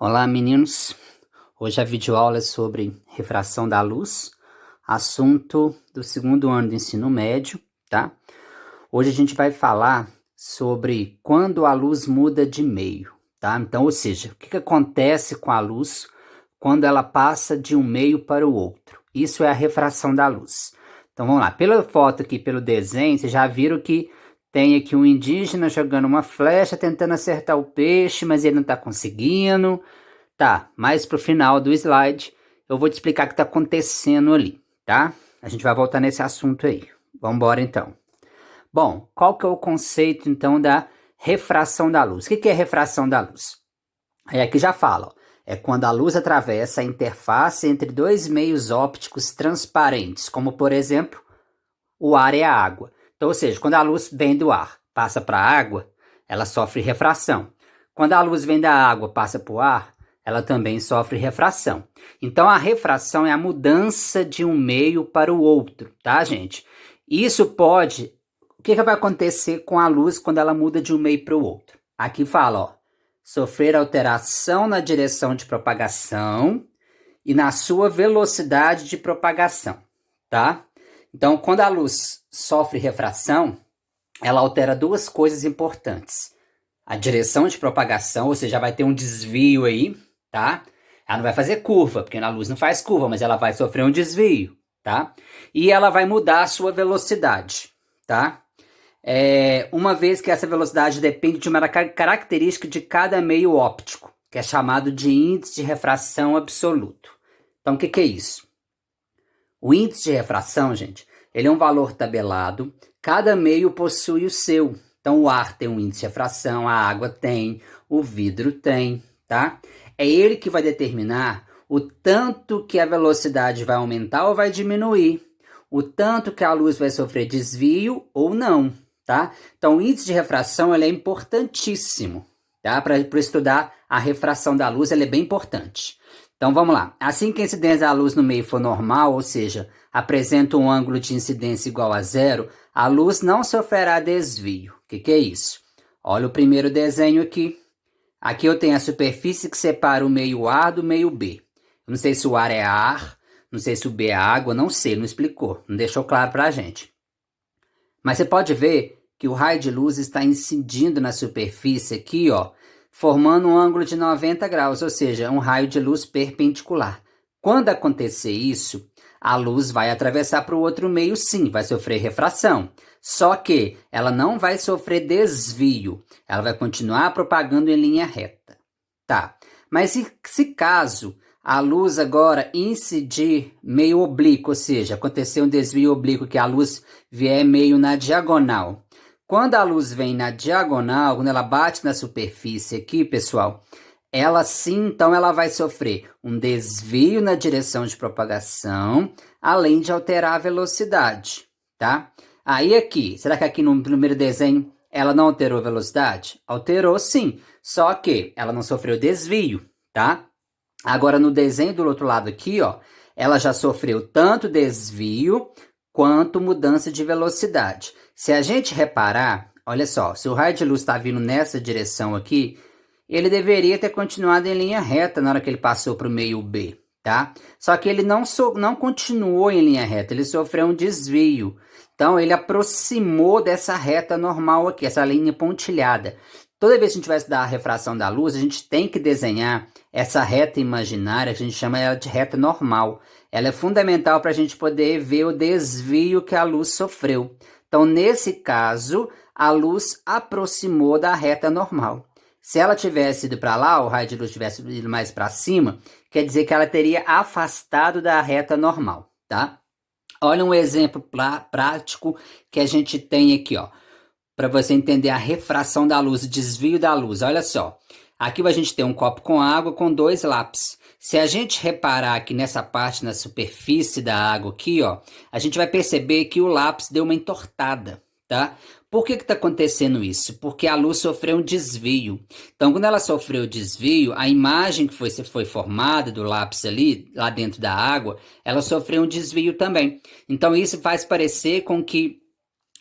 Olá, meninos. Hoje a videoaula é sobre refração da luz, assunto do segundo ano do ensino médio, tá? Hoje a gente vai falar sobre quando a luz muda de meio, tá? Então, ou seja, o que acontece com a luz quando ela passa de um meio para o outro. Isso é a refração da luz. Então, vamos lá. Pela foto aqui, pelo desenho, vocês já viram que tem aqui um indígena jogando uma flecha, tentando acertar o peixe, mas ele não está conseguindo. Tá, mais pro final do slide, eu vou te explicar o que está acontecendo ali, tá? A gente vai voltar nesse assunto aí. Vamos embora então. Bom, qual que é o conceito então da refração da luz? O que é refração da luz? Aí aqui já fala, ó, é quando a luz atravessa a interface entre dois meios ópticos transparentes, como por exemplo, o ar e a água. Então, ou seja, quando a luz vem do ar, passa para a água, ela sofre refração. Quando a luz vem da água, passa para o ar, ela também sofre refração. Então, a refração é a mudança de um meio para o outro, tá, gente? Isso pode... O que vai acontecer com a luz quando ela muda de um meio para o outro? Aqui fala, ó, sofrer alteração na direção de propagação e na sua velocidade de propagação, tá? Então, quando a luz sofre refração, ela altera duas coisas importantes. A direção de propagação, ou seja, vai ter um desvio aí, tá? Ela não vai fazer curva, porque a luz não faz curva, mas ela vai sofrer um desvio, tá? E ela vai mudar a sua velocidade, tá? Uma vez que essa velocidade depende de uma característica de cada meio óptico, que é chamado de índice de refração absoluto. Então, o que é isso? O índice de refração, gente, ele é um valor tabelado, cada meio possui o seu. Então, o ar tem um índice de refração, a água tem, o vidro tem, tá? É ele que vai determinar o tanto que a velocidade vai aumentar ou vai diminuir, o tanto que a luz vai sofrer desvio ou não, tá? Então, o índice de refração ele é importantíssimo, tá? Para estudar a refração da luz, ele é bem importante. Então vamos lá. Assim que a incidência da luz no meio for normal, ou seja, apresenta um ângulo de incidência igual a zero, a luz não sofrerá desvio. O que é isso? Olha o primeiro desenho aqui. Aqui eu tenho a superfície que separa o meio A do meio B. Eu não sei se o ar é ar, não sei se o B é água, não sei, não explicou, não deixou claro para a gente. Mas você pode ver que o raio de luz está incidindo na superfície aqui, ó, formando um ângulo de 90 graus, ou seja, um raio de luz perpendicular. Quando acontecer isso, a luz vai atravessar para o outro meio, sim, vai sofrer refração. Só que ela não vai sofrer desvio, ela vai continuar propagando em linha reta. Tá, mas se caso a luz agora incidir meio oblíquo, ou seja, acontecer um desvio oblíquo que a luz vier meio na diagonal. Quando a luz vem na diagonal, quando ela bate na superfície aqui, pessoal, ela sim, então ela vai sofrer um desvio na direção de propagação, além de alterar a velocidade, tá? Aí aqui, será que aqui no primeiro desenho ela não alterou a velocidade? Alterou sim, só que ela não sofreu desvio, tá? Agora no desenho do outro lado aqui, ó, ela já sofreu tanto desvio quanto mudança de velocidade. Se a gente reparar, olha só, se o raio de luz está vindo nessa direção aqui, ele deveria ter continuado em linha reta na hora que ele passou para o meio B, tá? Só que ele não continuou em linha reta, ele sofreu um desvio. Então ele aproximou dessa reta normal aqui, essa linha pontilhada. Toda vez que a gente vai estudar a refração da luz, a gente tem que desenhar essa reta imaginária, que a gente chama ela de reta normal. Ela é fundamental para a gente poder ver o desvio que a luz sofreu. Então, nesse caso, a luz aproximou da reta normal. Se ela tivesse ido para lá, o raio de luz tivesse ido mais para cima, quer dizer que ela teria afastado da reta normal, tá? Olha um exemplo prático que a gente tem aqui, ó, para você entender a refração da luz, o desvio da luz. Olha só, aqui a gente tem um copo com água com dois lápis. Se a gente reparar aqui nessa parte, na superfície da água aqui, ó, a gente vai perceber que o lápis deu uma entortada, tá? Por que está acontecendo isso? Porque a luz sofreu um desvio. Então, quando ela sofreu o desvio, a imagem que foi formada do lápis ali, lá dentro da água, ela sofreu um desvio também. Então, isso faz parecer com que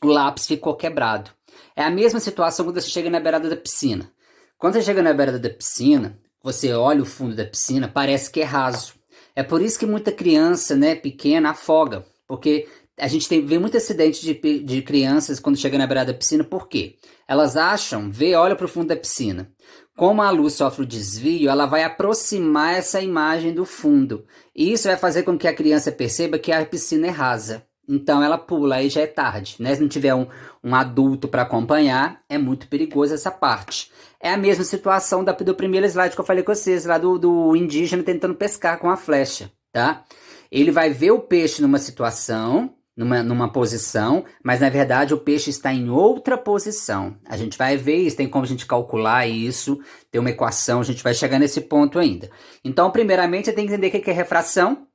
o lápis ficou quebrado. É a mesma situação quando você chega na beirada da piscina. Quando você chega na beirada da piscina, você olha o fundo da piscina, parece que é raso. É por isso que muita criança, né, pequena afoga, porque a gente vê muito acidente de crianças quando chega na beirada da piscina, por quê? Elas acham, olha para o fundo da piscina. Como a luz sofre o desvio, ela vai aproximar essa imagem do fundo. E isso vai fazer com que a criança perceba que a piscina é rasa. Então ela pula, aí já é tarde, né? Se não tiver um adulto para acompanhar, é muito perigoso essa parte. É a mesma situação do primeiro slide que eu falei com vocês, lá do indígena tentando pescar com a flecha, tá? Ele vai ver o peixe numa situação, numa posição, mas na verdade o peixe está em outra posição. A gente vai ver isso, tem como a gente calcular isso, tem uma equação, a gente vai chegar nesse ponto ainda. Então, primeiramente, você tem que entender o que é refração,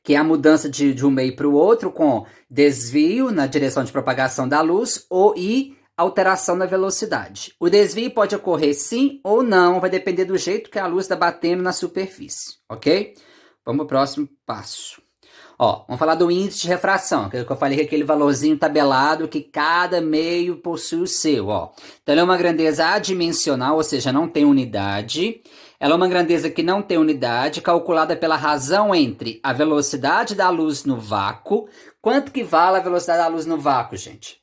que é a mudança de um meio para o outro com desvio na direção de propagação da luz e alteração na velocidade. O desvio pode ocorrer sim ou não, vai depender do jeito que a luz está batendo na superfície, ok? Vamos para o próximo passo. Ó, vamos falar do índice de refração, que eu falei que é aquele valorzinho tabelado que cada meio possui o seu, ó. Então, ela é uma grandeza adimensional, ou seja, não tem unidade. Ela é uma grandeza que não tem unidade, calculada pela razão entre a velocidade da luz no vácuo. Quanto que vale a velocidade da luz no vácuo, gente?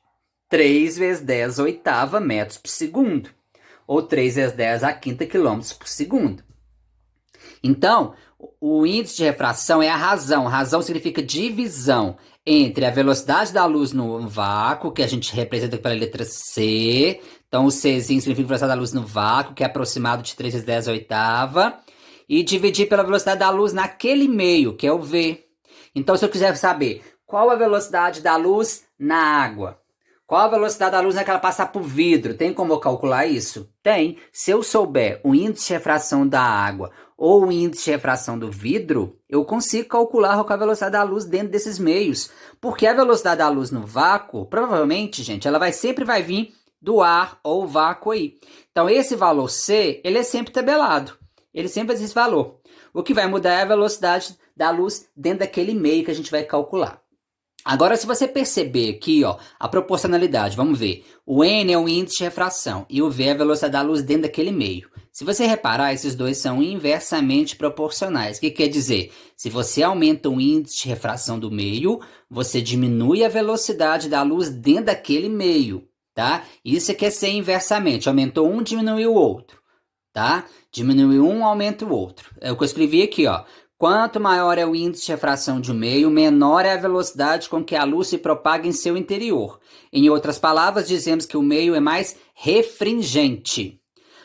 3 vezes 10 oitava metros por segundo. Ou 3 vezes 10 a quinta quilômetros por segundo. Então, o índice de refração é a razão. Razão significa divisão entre a velocidade da luz no vácuo, que a gente representa pela letra C. Então, o Czinho significa velocidade da luz no vácuo, que é aproximado de 3 vezes 10 oitava. E dividir pela velocidade da luz naquele meio, que é o V. Então, se eu quiser saber qual a velocidade da luz na água, qual a velocidade da luz naquela passar por vidro, tem como eu calcular isso? Tem. Se eu souber o índice de refração da água ou o índice de refração do vidro, eu consigo calcular qual é a velocidade da luz dentro desses meios. Porque a velocidade da luz no vácuo, provavelmente, gente, ela sempre vai vir do ar ou vácuo aí. Então, esse valor C, ele é sempre tabelado. Ele sempre existe valor. O que vai mudar é a velocidade da luz dentro daquele meio que a gente vai calcular. Agora, se você perceber aqui, ó, a proporcionalidade, vamos ver. O N é o índice de refração e o V é a velocidade da luz dentro daquele meio. Se você reparar, esses dois são inversamente proporcionais. O que quer dizer? Se você aumenta o índice de refração do meio, você diminui a velocidade da luz dentro daquele meio, tá? Isso quer ser inversamente. Aumentou um, diminuiu o outro, tá? Diminuiu um, aumenta o outro. É o que eu escrevi aqui, ó. Quanto maior é o índice de refração de um meio, menor é a velocidade com que a luz se propaga em seu interior. Em outras palavras, dizemos que o meio é mais refringente,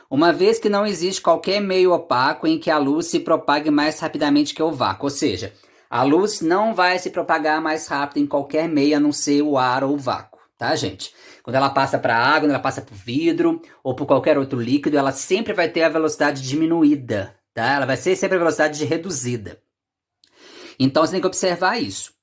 uma vez que não existe qualquer meio opaco em que a luz se propague mais rapidamente que o vácuo. Ou seja, a luz não vai se propagar mais rápido em qualquer meio a não ser o ar ou o vácuo, tá, gente? Quando ela passa para a água, quando ela passa por vidro ou por qualquer outro líquido, ela sempre vai ter a velocidade diminuída. Tá? Ela vai ser sempre a velocidade reduzida. Então, você tem que observar isso.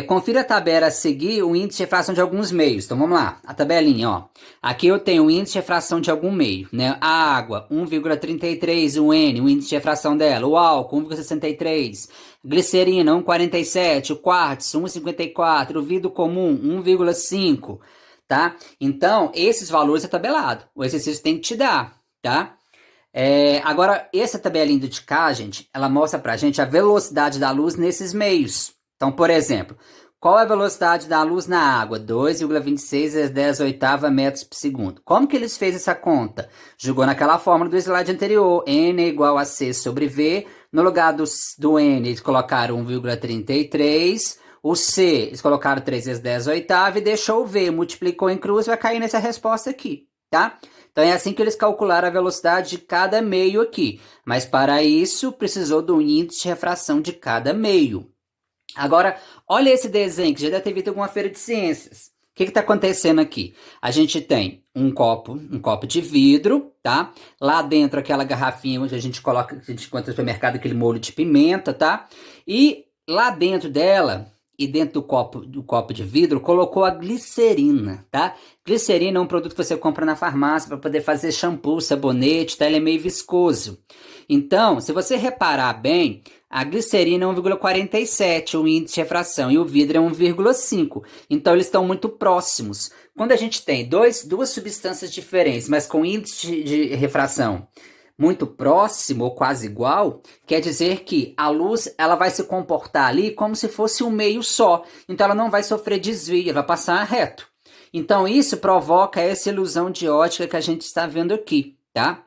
Confira a tabela a seguir o índice de refração de alguns meios. Então, vamos lá. A tabelinha, ó. Aqui eu tenho o índice de refração de algum meio, né? A água, 1,33, o N, o índice de refração dela. O álcool, 1,63. Glicerina, 1,47. O quartzo, 1,54. O vidro comum, 1,5. Tá? Então, esses valores é tabelado. O exercício tem que te dar, tá? Agora, essa tabelinha de cá, gente, ela mostra pra gente a velocidade da luz nesses meios. Então, por exemplo, qual é a velocidade da luz na água? 2,26 vezes 10 oitava metros por segundo. Como que eles fez essa conta? Jogou naquela fórmula do slide anterior. N é igual a C sobre V. No lugar do N, eles colocaram 1,33. O C, eles colocaram 3 vezes 10 oitava e deixou o V. Multiplicou em cruz, vai cair nessa resposta aqui, tá? Então, é assim que eles calcularam a velocidade de cada meio aqui. Mas, para isso, precisou do índice de refração de cada meio. Agora, olha esse desenho, que já deve ter visto em alguma feira de ciências. O que está acontecendo aqui? A gente tem um copo de vidro, tá? Lá dentro, aquela garrafinha onde a gente coloca, a gente encontra no supermercado, aquele molho de pimenta, tá? E lá dentro dela... E dentro do copo de vidro, colocou a glicerina, tá? Glicerina é um produto que você compra na farmácia para poder fazer shampoo, sabonete, tá? Ele é meio viscoso. Então, se você reparar bem, a glicerina é 1,47, o índice de refração, e o vidro é 1,5. Então, eles estão muito próximos. Quando a gente tem duas substâncias diferentes, mas com índice de refração muito próximo ou quase igual, quer dizer que a luz ela vai se comportar ali como se fosse um meio só. Então ela não vai sofrer desvio, ela vai passar reto. Então isso provoca essa ilusão de ótica que a gente está vendo aqui, tá?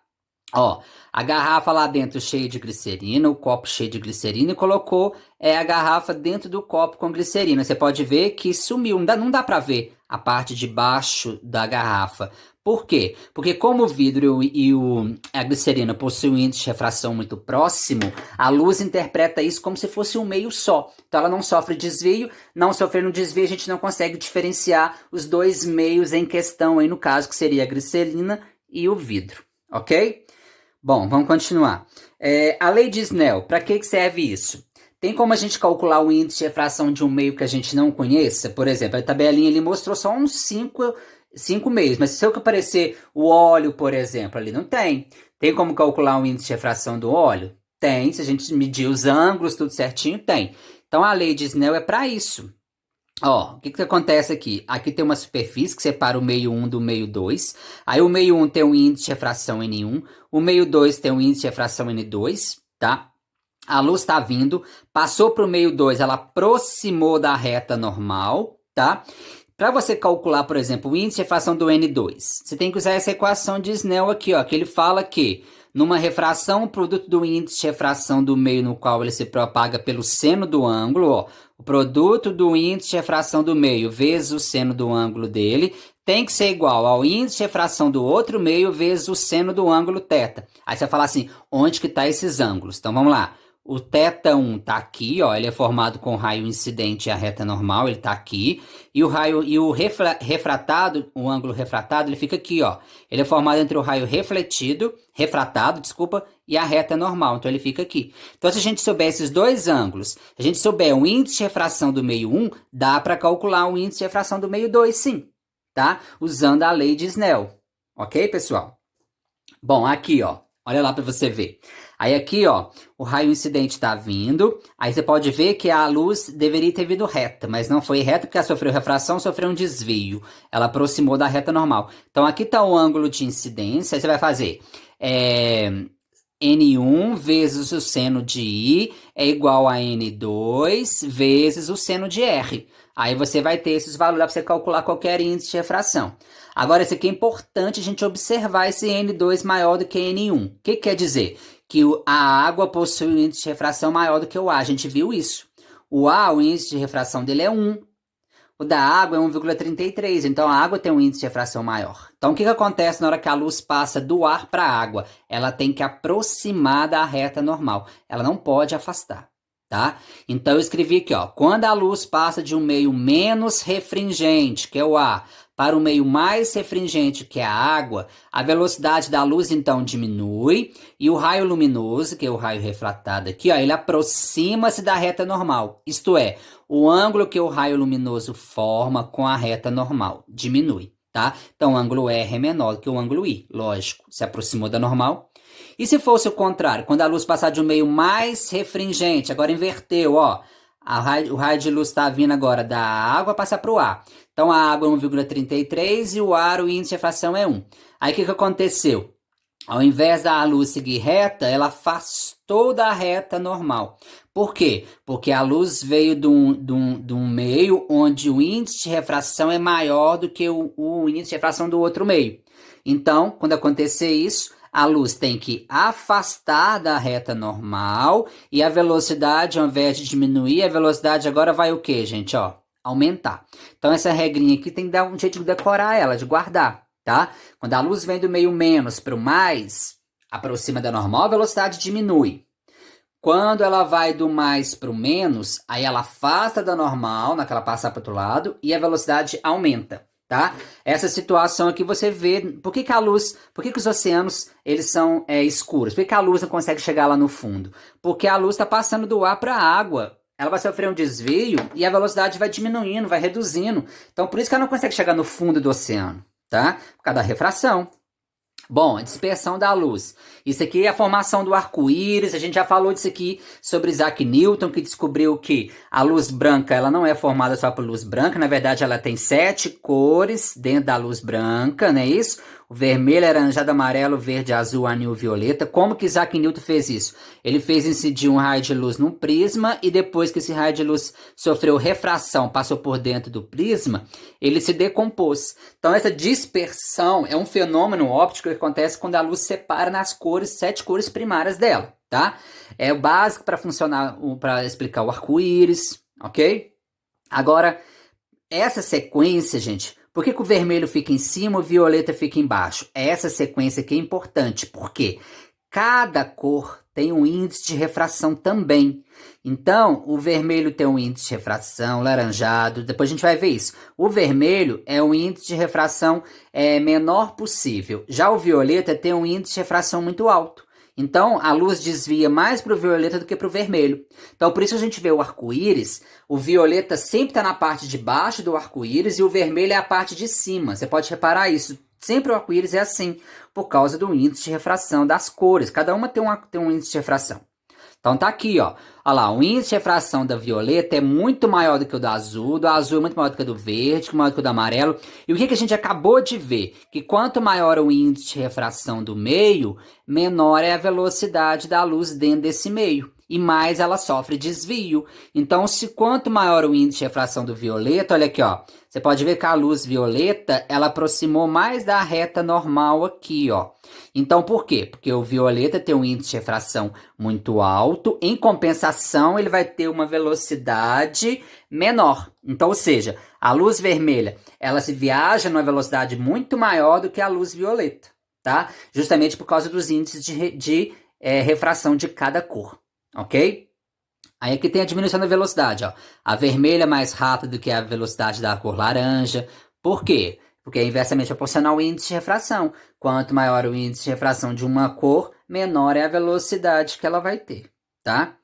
Ó, a garrafa lá dentro cheia de glicerina, o copo cheio de glicerina e colocou a garrafa dentro do copo com glicerina. Você pode ver que sumiu, não dá para ver a parte de baixo da garrafa. Por quê? Porque como o vidro a glicerina possuem um índice de refração muito próximo, a luz interpreta isso como se fosse um meio só. Então ela não sofre desvio, não sofrendo desvio a gente não consegue diferenciar os dois meios em questão aí no caso, que seria a glicerina e o vidro, ok? Bom, vamos continuar. A lei de Snell, para que serve isso? Tem como a gente calcular o índice de refração de um meio que a gente não conheça? Por exemplo, a tabelinha ali mostrou só uns 5 meios, mas se eu aparecer o óleo, por exemplo, ali não tem. Tem como calcular o índice de refração do óleo? Tem, se a gente medir os ângulos, tudo certinho, tem. Então a lei de Snell é para isso. Ó, o que acontece aqui? Aqui tem uma superfície que separa o meio 1 do meio 2. Aí o meio 1 tem um índice de refração N1. O meio 2 tem um índice de refração N2, tá? A luz está vindo, passou para o meio 2, ela aproximou da reta normal, tá? Para você calcular, por exemplo, o índice de refração do N2, você tem que usar essa equação de Snell aqui, ó, que ele fala que numa refração, o produto do índice de refração do meio no qual ele se propaga pelo seno do ângulo, ó, o produto do índice de refração do meio vezes o seno do ângulo dele tem que ser igual ao índice de refração do outro meio vezes o seno do ângulo θ. Aí você vai falar assim, onde que tá esses ângulos? Então vamos lá. O θ1 tá aqui, ó, ele é formado com o raio incidente e a reta normal, ele tá aqui. E o refratado, o ângulo refratado, ele fica aqui, ó. Ele é formado entre o raio refratado, e a reta normal, então ele fica aqui. Então se a gente souber esses dois ângulos, se a gente souber o índice de refração do meio 1, dá para calcular o índice de refração do meio 2, sim, tá? Usando a lei de Snell. Ok, pessoal? Bom, aqui, ó, olha lá para você ver. Aí aqui, ó, o raio incidente está vindo, aí você pode ver que a luz deveria ter vindo reta, mas não foi reta porque ela sofreu refração, sofreu um desvio. Ela aproximou da reta normal. Então aqui está o ângulo de incidência, aí você vai fazer N1 vezes o seno de I é igual a N2 vezes o seno de R. Aí você vai ter esses valores para você calcular qualquer índice de refração. Agora, isso aqui é importante a gente observar esse N2 maior do que N1. O que quer dizer? Que a água possui um índice de refração maior do que o A. A gente viu isso. O A, o índice de refração dele é 1. O da água é 1,33. Então, a água tem um índice de refração maior. Então, o que acontece na hora que a luz passa do ar para a água? Ela tem que aproximar da reta normal. Ela não pode afastar, tá? Então, eu escrevi aqui, ó. Quando a luz passa de um meio menos refringente, que é o ar, para o meio mais refringente, que é a água, a velocidade da luz, então, diminui, e o raio luminoso, que é o raio refratado aqui, ó, ele aproxima-se da reta normal, isto é, o ângulo que o raio luminoso forma com a reta normal diminui, tá? Então, o ângulo R é menor do que o ângulo I, lógico, se aproximou da normal. E se fosse o contrário, quando a luz passar de um meio mais refringente, agora inverteu, ó, o raio de luz está vindo agora da água passar para o ar. Então, a água é 1,33 e o ar, o índice de refração é 1. Aí, o que aconteceu? Ao invés da luz seguir reta, ela afastou da reta normal. Por quê? Porque a luz veio de um meio onde o índice de refração é maior do que o índice de refração do outro meio. Então, quando acontecer isso, a luz tem que afastar da reta normal e a velocidade, ao invés de diminuir, a velocidade agora vai o quê, gente? Ó, aumentar. Então, essa regrinha aqui tem que dar um jeito de decorar ela, de guardar, tá? Quando a luz vem do meio menos para o mais, aproxima da normal, a velocidade diminui. Quando ela vai do mais para o menos, aí ela afasta da normal, naquela passar para o outro lado, e a velocidade aumenta. Tá? Essa situação aqui você vê, por que os oceanos eles são escuros? Por que a luz não consegue chegar lá no fundo? Porque a luz está passando do ar para a água, ela vai sofrer um desvio e a velocidade vai diminuindo, vai reduzindo. Então por isso que ela não consegue chegar no fundo do oceano, tá? Por causa da refração. Bom, a dispersão da luz. Isso aqui é a formação do arco-íris. A gente já falou disso aqui sobre Isaac Newton, que descobriu que a luz branca ela não é formada só por luz branca. Na verdade, ela tem 7 cores dentro da luz branca, não é isso? O vermelho, alaranjado, amarelo, verde, azul, anil, violeta. Como que Isaac Newton fez isso? Ele fez incidir um raio de luz num prisma e depois que esse raio de luz sofreu refração, passou por dentro do prisma, ele se decompôs. Então essa dispersão é um fenômeno óptico que acontece quando a luz separa nas cores, 7 cores primárias dela, tá? É o básico para funcionar, para explicar o arco-íris, ok? Agora, essa sequência, gente, por que o vermelho fica em cima e o violeta fica embaixo? Essa sequência aqui é importante, porque cada cor tem um índice de refração também. Então, o vermelho tem um índice de refração, laranjado, depois a gente vai ver isso. O vermelho é um índice de refração menor possível. Já o violeta tem um índice de refração muito alto. Então, a luz desvia mais para o violeta do que para o vermelho. Então, por isso a gente vê o arco-íris, o violeta sempre está na parte de baixo do arco-íris e o vermelho é a parte de cima. Você pode reparar isso. Sempre o arco-íris é assim, por causa do índice de refração das cores. Cada uma tem um índice de refração. Então tá aqui, ó. Olha lá, o índice de refração da violeta é muito maior do que o do azul é muito maior do que o do verde, maior do que o do amarelo. E o que a gente acabou de ver? Que quanto maior o índice de refração do meio, menor é a velocidade da luz dentro desse meio. E mais ela sofre desvio. Então, quanto maior o índice de refração do violeta, olha aqui, ó. Você pode ver que a luz violeta, ela aproximou mais da reta normal aqui, ó. Então, por quê? Porque o violeta tem um índice de refração muito alto, em compensação, ele vai ter uma velocidade menor. Então, ou seja, a luz vermelha, ela se viaja numa velocidade muito maior do que a luz violeta, tá? Justamente por causa dos índices de refração de cada cor, ok? Aí aqui tem a diminuição da velocidade, ó. A vermelha é mais rápida do que a velocidade da cor laranja. Por quê? Porque é inversamente proporcional ao índice de refração. Quanto maior o índice de refração de uma cor, menor é a velocidade que ela vai ter, tá?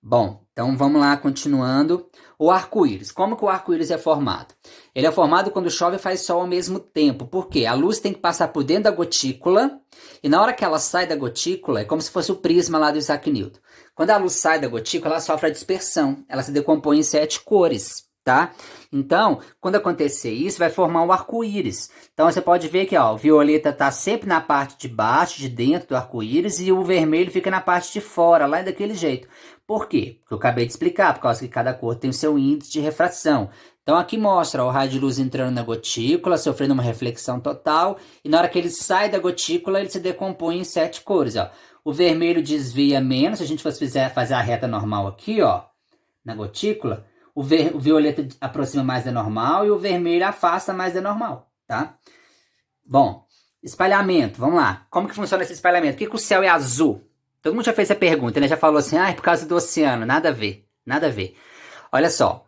Bom, então vamos lá, continuando. O arco-íris. Como que o arco-íris é formado? Ele é formado quando chove e faz sol ao mesmo tempo. Por quê? A luz tem que passar por dentro da gotícula e na hora que ela sai da gotícula, é como se fosse o prisma lá do Isaac Newton. Quando a luz sai da gotícula, ela sofre a dispersão. Ela se decompõe em 7 cores, tá? Então, quando acontecer isso, vai formar um arco-íris. Então, você pode ver que ó, o violeta está sempre na parte de baixo, de dentro do arco-íris, e o vermelho fica na parte de fora, lá daquele jeito. Por quê? Porque eu acabei de explicar, por causa que cada cor tem o seu índice de refração. Então, aqui mostra ó, o raio de luz entrando na gotícula, sofrendo uma reflexão total, e na hora que ele sai da gotícula, ele se decompõe em 7 cores, ó. O vermelho desvia menos, se a gente fosse fazer a reta normal aqui, ó, na gotícula, o violeta aproxima mais da normal e o vermelho afasta mais da normal, tá? Bom, espalhamento, vamos lá. Como que funciona esse espalhamento? Por que o céu é azul? Todo mundo já fez essa pergunta, né? Já falou assim, é por causa do oceano. Nada a ver, nada a ver. Olha só,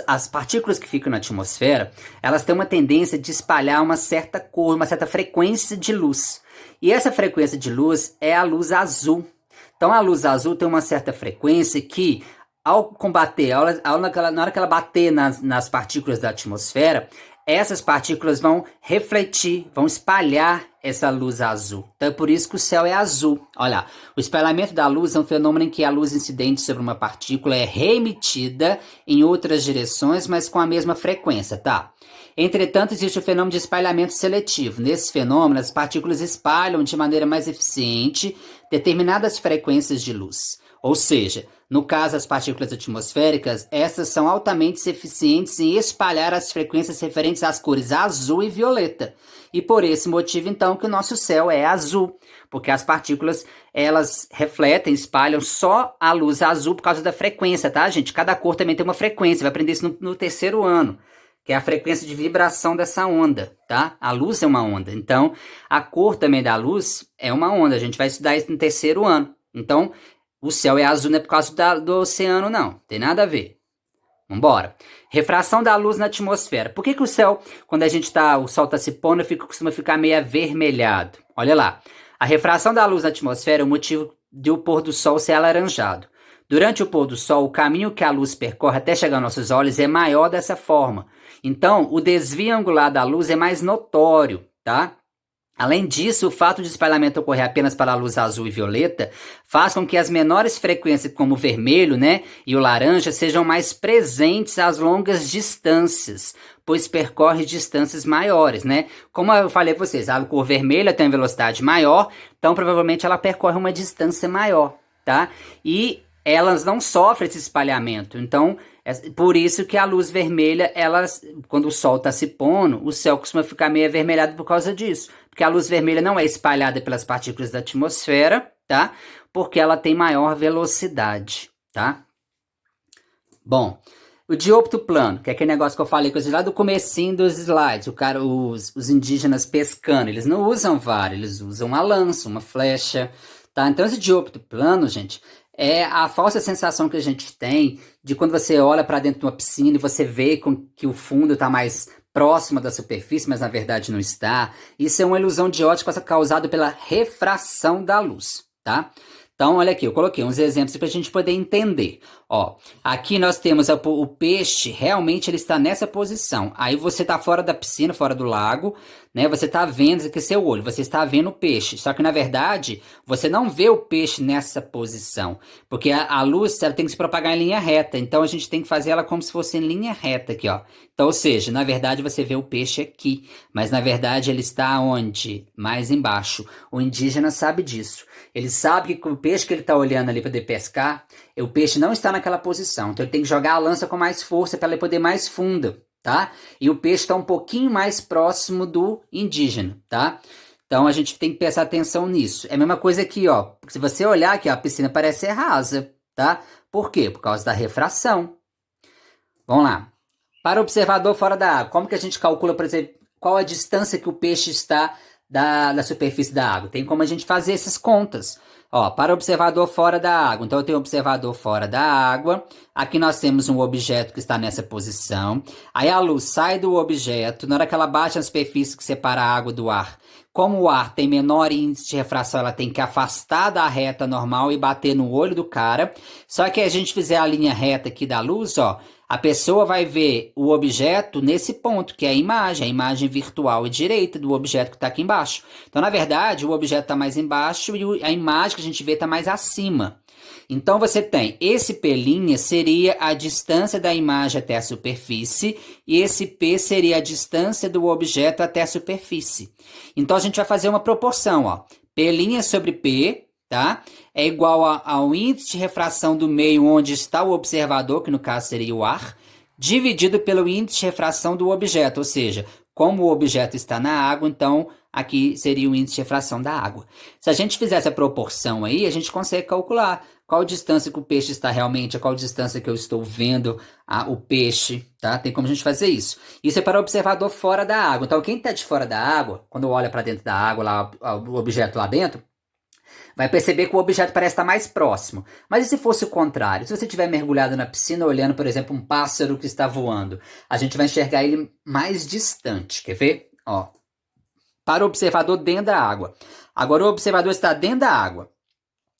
as partículas que ficam na atmosfera, elas têm uma tendência de espalhar uma certa cor, uma certa frequência de luz. E essa frequência de luz é a luz azul. Então a luz azul tem uma certa frequência que, ao combater, na hora que ela bater nas partículas da atmosfera, essas partículas vão refletir, vão espalhar essa luz azul. Então é por isso que o céu é azul. Olha, o espalhamento da luz é um fenômeno em que a luz incidente sobre uma partícula é reemitida em outras direções, mas com a mesma frequência, tá? Entretanto, existe o fenômeno de espalhamento seletivo. Nesse fenômeno, as partículas espalham de maneira mais eficiente determinadas frequências de luz. Ou seja, no caso das partículas atmosféricas, essas são altamente eficientes em espalhar as frequências referentes às cores azul e violeta. E por esse motivo, então, que o nosso céu é azul. Porque as partículas, elas refletem, espalham só a luz azul por causa da frequência, tá, gente? Cada cor também tem uma frequência, vai aprender isso no 3º ano, que é a frequência de vibração dessa onda, tá? A luz é uma onda. Então, a cor também da luz é uma onda. A gente vai estudar isso no 3º ano. Então, o céu é azul não é por causa do oceano, não. Tem nada a ver. Vambora. Refração da luz na atmosfera. Por que o céu, quando o sol está se pondo, costuma ficar meio avermelhado? Olha lá. A refração da luz na atmosfera é o motivo de o pôr do sol ser alaranjado. Durante o pôr do sol, o caminho que a luz percorre até chegar aos nossos olhos é maior dessa forma. Então, o desvio angular da luz é mais notório, tá? Além disso, o fato de espalhamento ocorrer apenas para a luz azul e violeta faz com que as menores frequências, como o vermelho, né, e o laranja, sejam mais presentes às longas distâncias. pois percorre distâncias maiores, né? Como eu falei para vocês, a cor vermelha tem uma velocidade maior, então provavelmente ela percorre uma distância maior, tá? E elas não sofrem esse espalhamento, então por isso que a luz vermelha, quando o sol está se pondo, o céu costuma ficar meio avermelhado por causa disso, porque a luz vermelha não é espalhada pelas partículas da atmosfera, tá? Porque ela tem maior velocidade, tá? Bom, o diopto plano, que é aquele negócio que eu falei com vocês lá do comecinho dos slides, os indígenas pescando, eles não usam vara, eles usam uma lança, uma flecha, tá? Então esse diopto plano, gente, é a falsa sensação que a gente tem de quando você olha para dentro de uma piscina e você vê que o fundo está mais próximo da superfície, mas na verdade não está. Isso é uma ilusão de ótica causada pela refração da luz, tá? Então, olha aqui, eu coloquei uns exemplos para a gente poder entender. Ó, aqui nós temos o peixe, realmente ele está nessa posição. Aí você está fora da piscina, fora do lago, né? Você está vendo aqui seu olho, você está vendo o peixe. Só que na verdade, você não vê o peixe nessa posição, porque a luz ela tem que se propagar em linha reta. Então a gente tem que fazer ela como se fosse em linha reta aqui, ó. Então, ou seja, na verdade você vê o peixe aqui, mas na verdade ele está onde? Mais embaixo. O indígena sabe disso. Ele sabe que o peixe que ele está olhando ali para poder pescar, o peixe não está naquela posição. Então ele tem que jogar a lança com mais força para ele poder mais fundo, tá? E o peixe está um pouquinho mais próximo do indígena, tá? Então a gente tem que prestar atenção nisso. É a mesma coisa aqui, ó. Se você olhar aqui, ó, a piscina parece ser rasa, tá? Por quê? Por causa da refração. Vamos lá. Para o observador fora da água, como que a gente calcula, por exemplo, qual a distância que o peixe está da superfície da água? Tem como a gente fazer essas contas. Ó, para o observador fora da água, então eu tenho um observador fora da água, aqui nós temos um objeto que está nessa posição, aí a luz sai do objeto, na hora que ela bate na superfície que separa a água do ar, como o ar tem menor índice de refração, ela tem que afastar da reta normal e bater no olho do cara, só que a gente fizer a linha reta aqui da luz, ó, a pessoa vai ver o objeto nesse ponto, que é a imagem virtual e direita do objeto que está aqui embaixo. Então, na verdade, o objeto está mais embaixo e a imagem que a gente vê está mais acima. Então, você tem esse P' seria a distância da imagem até a superfície e esse P seria a distância do objeto até a superfície. Então, a gente vai fazer uma proporção, ó. P' sobre P, tá? É igual ao índice de refração do meio onde está o observador, que no caso seria o ar, dividido pelo índice de refração do objeto, ou seja, como o objeto está na água, então aqui seria o índice de refração da água. Se a gente fizer essa proporção aí, a gente consegue calcular qual distância que o peixe está realmente, a qual distância que eu estou vendo o peixe, tá? Tem como a gente fazer isso. Isso é para o observador fora da água. Então, quem está de fora da água, quando olha para dentro da água, lá, o objeto lá dentro, vai perceber que o objeto parece estar mais próximo. Mas e se fosse o contrário? Se você estiver mergulhado na piscina olhando, por exemplo, um pássaro que está voando, a gente vai enxergar ele mais distante. Quer ver? Ó. Para o observador dentro da água. Agora o observador está dentro da água.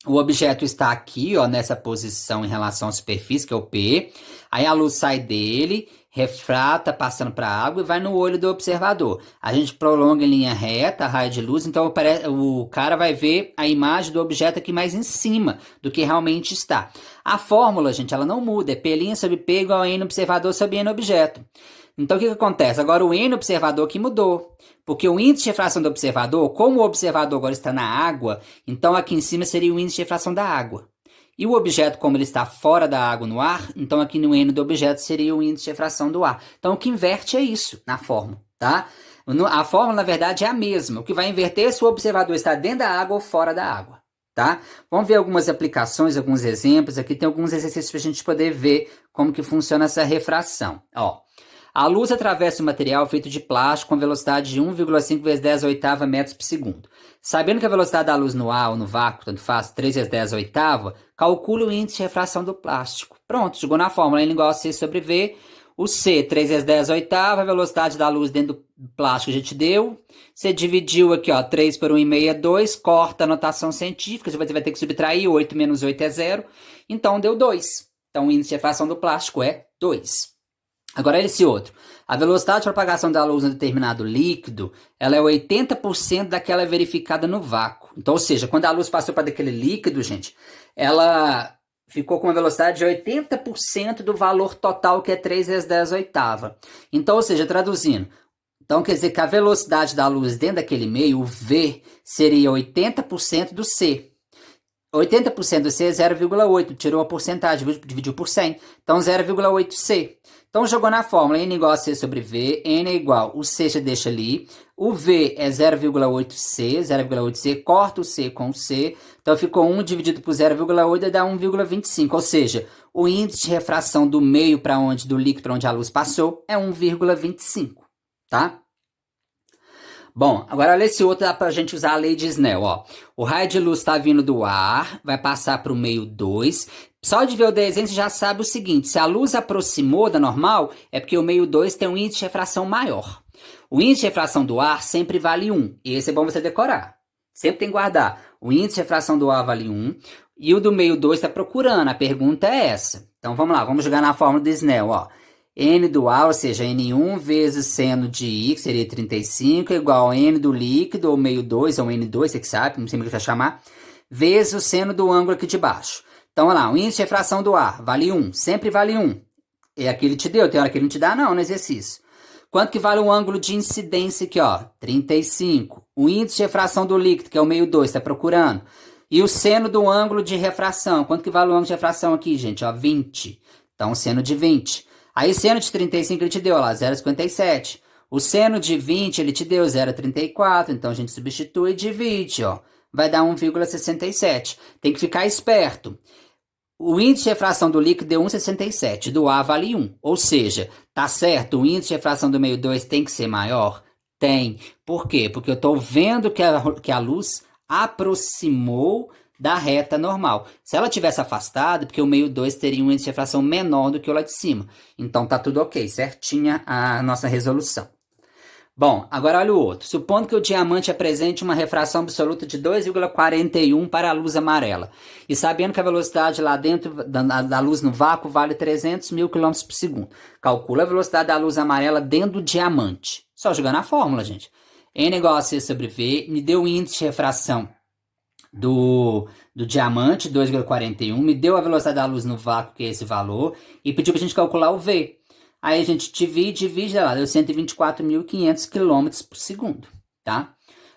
O objeto está aqui, ó, nessa posição em relação à superfície, que é o P. Aí a luz sai dele, refrata, passando para a água e vai no olho do observador. A gente prolonga em linha reta a raio de luz, então o cara vai ver a imagem do objeto aqui mais em cima do que realmente está. A fórmula, gente, ela não muda. É P' sobre P igual a N observador sobre N objeto. Então, o que acontece? Agora, o N observador que mudou. Porque o índice de refração do observador, como o observador agora está na água, então aqui em cima seria o índice de refração da água. E o objeto, como ele está fora da água no ar, então aqui no N do objeto seria o índice de refração do ar. Então, o que inverte é isso na fórmula, tá? A fórmula, na verdade, é a mesma. O que vai inverter é se o observador está dentro da água ou fora da água, tá? Vamos ver algumas aplicações, alguns exemplos. Aqui tem alguns exercícios para a gente poder ver como que funciona essa refração. Ó. A luz atravessa o material feito de plástico com velocidade de 1,5 vezes 10 a oitava metros por segundo. Sabendo que a velocidade da luz no ar ou no vácuo, tanto faz, 3 vezes 10 a oitava, calcule o índice de refração do plástico. Pronto, jogou na fórmula, N igual a C sobre V. O C, 3 vezes 10 a oitava, a velocidade da luz dentro do plástico a gente deu. Você dividiu aqui, ó, 3 por 1,5 é 2, corta a notação científica, você vai ter que subtrair, 8 menos 8 é 0. Então, deu 2. Então, o índice de refração do plástico é 2. Agora, esse outro. A velocidade de propagação da luz em determinado líquido, ela é 80% daquela verificada no vácuo. Então, ou seja, quando a luz passou para aquele líquido, gente, ela ficou com uma velocidade de 80% do valor total, que é 3 vezes 10 oitava. Então, ou seja, traduzindo, então quer dizer que a velocidade da luz dentro daquele meio, o V, seria 80% do C. 80% do C é 0,8, tirou a porcentagem, dividiu por 100, então 0,8C. Então jogou na fórmula, N igual a C sobre V, N é igual, o C já deixa ali, o V é 0,8C, corta o C com o C, então ficou 1 dividido por 0,8 dá 1,25, ou seja, o índice de refração do meio para onde, do líquido para onde a luz passou é 1,25, tá? Bom, agora olha esse outro, dá pra gente usar a lei de Snell, ó. O raio de luz está vindo do ar, vai passar para o meio 2. Só de ver o desenho você já sabe o seguinte, se a luz aproximou da normal, é porque o meio 2 tem um índice de refração maior. O índice de refração do ar sempre vale 1, esse é bom você decorar. Sempre tem que guardar. O índice de refração do ar vale 1, e o do meio 2 está procurando, a pergunta é essa. Então vamos lá, vamos jogar na fórmula do Snell, ó. N do A, ou seja, N1 vezes seno de I, que seria 35, igual a N do líquido, ou meio 2, ou N2, você que sabe, não sei como que vai chamar, vezes o seno do ângulo aqui de baixo. Então, olha lá, o índice de refração do ar vale 1, sempre vale 1. E aqui ele te deu, tem hora que ele não te dá não no exercício. Quanto que vale o ângulo de incidência aqui, ó? 35. O índice de refração do líquido, que é o meio 2, está procurando. E o seno do ângulo de refração, quanto que vale o ângulo de refração aqui, gente? Ó, 20. Então, seno de 20. Aí, seno de 35 ele te deu, ó lá, 0,57. O seno de 20 ele te deu 0,34. Então, a gente substitui e divide, ó. Vai dar 1,67. Tem que ficar esperto. O índice de refração do líquido deu 1,67. Do ar vale 1. Ou seja, tá certo, o índice de refração do meio 2 tem que ser maior? Tem. Por quê? Porque eu estou vendo que a luz aproximou da reta normal. Se ela tivesse afastado, porque o meio 2 teria um índice de refração menor do que o lá de cima. Então tá tudo ok, certinha a nossa resolução. Bom, agora olha o outro. Supondo que o diamante apresente uma refração absoluta de 2,41 para a luz amarela, e sabendo que a velocidade lá dentro da luz no vácuo vale 300 mil km por segundo. Calcula a velocidade da luz amarela dentro do diamante. Só jogar na fórmula, gente. N igual a C sobre V, me deu o índice de refração do diamante, 2,41, me deu a velocidade da luz no vácuo, que é esse valor, e pediu pra gente calcular o V. Aí a gente divide, lá, deu 124.500 km por segundo, tá?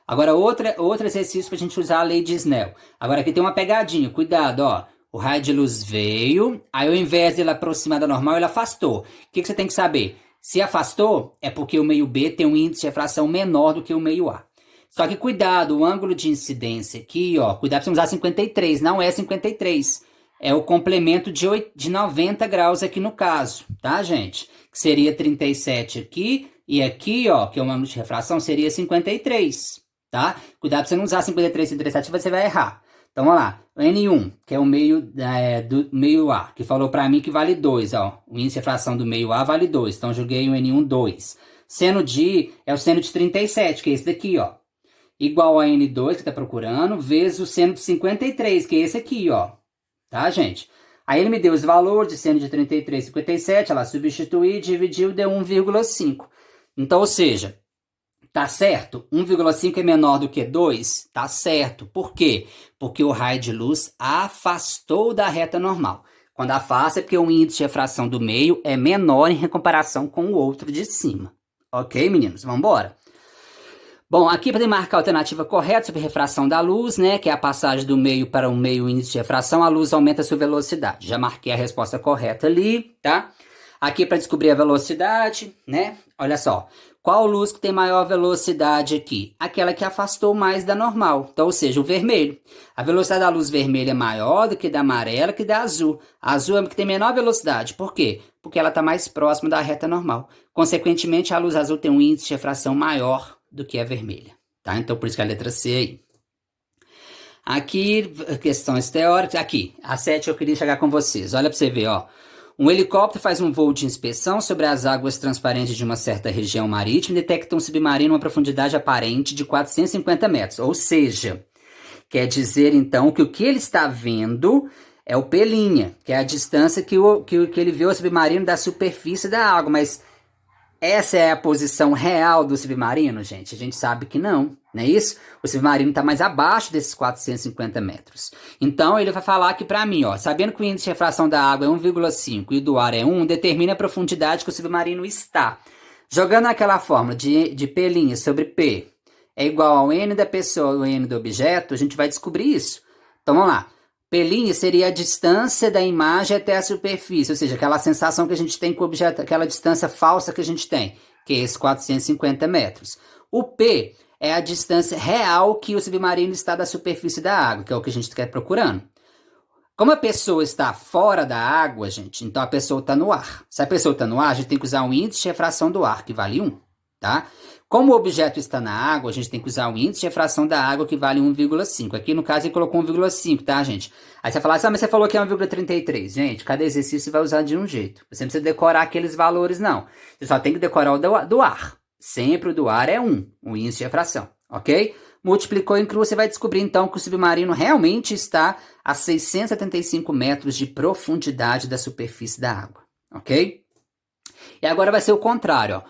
Agora, outro exercício pra gente usar a lei de Snell. Agora aqui tem uma pegadinha, cuidado, ó. O raio de luz veio, aí ao invés dele aproximar da normal, ele afastou. O que você tem que saber? Se afastou, é porque o meio B tem um índice de refração menor do que o meio A. Só que cuidado, o ângulo de incidência aqui, ó, cuidado pra você usar 53, não é 53. É o complemento de 90 graus aqui no caso, tá, gente? Que seria 37 aqui, e aqui, ó, que é o ângulo de refração, seria 53, tá? Cuidado pra você não usar 53 e 37, você vai errar. Então, olha lá, o N1, que é o meio do meio A, que falou pra mim que vale 2, ó. O índice de refração do meio A vale 2, então joguei o N1 2. Seno de I é o seno de 37, que é esse daqui, ó. Igual a N2, que está procurando, vezes o seno de 53, que é esse aqui, ó. Tá, gente? Aí ele me deu os valores de seno de 33 e 57, ela substituiu, dividiu, deu 1,5. Então, ou seja, tá certo? 1,5 é menor do que 2? Tá certo. Por quê? Porque o raio de luz afastou da reta normal. Quando afasta é porque o índice de refração do meio é menor em comparação com o outro de cima. Ok, meninos? Vamos embora? Bom, aqui para marcar a alternativa correta sobre refração da luz, né, que é a passagem do meio para o meio índice de refração, a luz aumenta a sua velocidade. Já marquei a resposta correta ali, tá? Aqui para descobrir a velocidade, né, olha só. Qual luz que tem maior velocidade aqui? Aquela que afastou mais da normal, então, ou seja, o vermelho. A velocidade da luz vermelha é maior do que da amarela que da azul. A azul é a que tem menor velocidade, por quê? Porque ela está mais próxima da reta normal. Consequentemente, a luz azul tem um índice de refração maior do que a vermelha, tá? Então, por isso que a letra C aí. Aqui, questões teóricas. Aqui, a 7 eu queria chegar com vocês. Olha para você ver, ó. Um helicóptero faz um voo de inspeção sobre as águas transparentes de uma certa região marítima e detecta um submarino a uma profundidade aparente de 450 metros. Ou seja, quer dizer, então, que o que ele está vendo é o P', que é a distância que ele vê o submarino da superfície da água, mas essa é a posição real do submarino, gente? A gente sabe que não, não é isso? O submarino está mais abaixo desses 450 metros. Então, ele vai falar aqui para mim, ó, sabendo que o índice de refração da água é 1,5 e o do ar é 1, determina a profundidade que o submarino está. Jogando aquela fórmula de P' sobre P é igual ao N da pessoa ao N do objeto, a gente vai descobrir isso. Então, vamos lá. P' seria a distância da imagem até a superfície, ou seja, aquela sensação que a gente tem com o objeto, aquela distância falsa que a gente tem, que é esses 450 metros. O P é a distância real que o submarino está da superfície da água, que é o que a gente quer procurando. Como a pessoa está fora da água, gente, então a pessoa está no ar. Se a pessoa está no ar, a gente tem que usar o índice de refração do ar, que vale 1, tá? Como o objeto está na água, a gente tem que usar o índice de refração da água, que vale 1,5. Aqui, no caso, ele colocou 1,5, tá, gente? Aí você vai falar assim, mas você falou que é 1,33. Gente, cada exercício você vai usar de um jeito. Você não precisa decorar aqueles valores, não. Você só tem que decorar o do ar. Sempre o do ar é 1, o índice de refração, ok? Multiplicou em cru, você vai descobrir, então, que o submarino realmente está a 675 metros de profundidade da superfície da água, ok? E agora vai ser o contrário, ó.